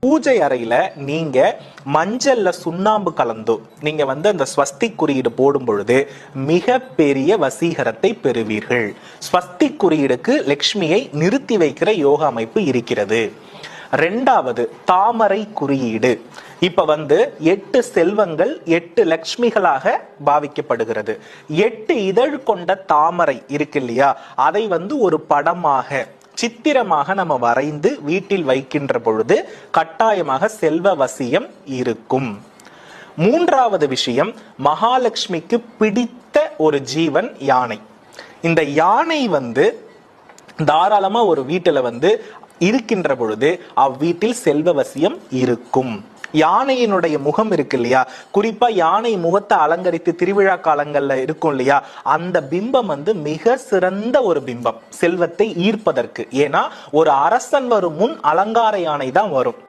பூஜை அறையில நீங்க மஞ்சள்ல சுண்ணாம்பு கலந்தோ நீங்க அந்த ஸ்வஸ்தி குறியீடு போடும் பொழுது மிக பெரிய வசீகரத்தை பெறுவீர்கள். ஸ்வஸ்தி குறியீடுக்கு லட்சுமியை நிறுத்தி வைக்கிற யோக அமைப்பு இருக்கிறது. ரெண்டாவது, தாமரை குறியீடு. இப்ப 8 செல்வங்கள் 8 லட்சுமிகளாக பாவிக்கப்படுகிறது. 8 இதழ் கொண்ட தாமரை இருக்கு இல்லையா, அதை ஒரு படமாக சித்திரமாக நம்ம வரைந்து வீட்டில் வைக்கின்ற பொழுது கட்டாயமாக செல்வ வசியம் இருக்கும். மூன்றாவது விஷயம், மகாலட்சுமிக்கு பிடித்த ஒரு ஜீவன் யானை. இந்த யானை தாராளமா ஒரு வீட்டுல இருக்கின்ற பொழுது அவ்வீட்டில் செல்வ வசியம் இருக்கும். யானையினுடைய முகம் இருக்கு இல்லையா, குறிப்பா யானை முகத்தை அலங்கரித்து திருவிழா காலங்கள்ல இருக்கும் இல்லையா, அந்த பிம்பம் மிக சிறந்த ஒரு பிம்பம் செல்வத்தை ஈர்ப்பதற்கு. ஏன்னா ஒரு அரசன் வரும் முன் அலங்கார யானை தான் வரும்.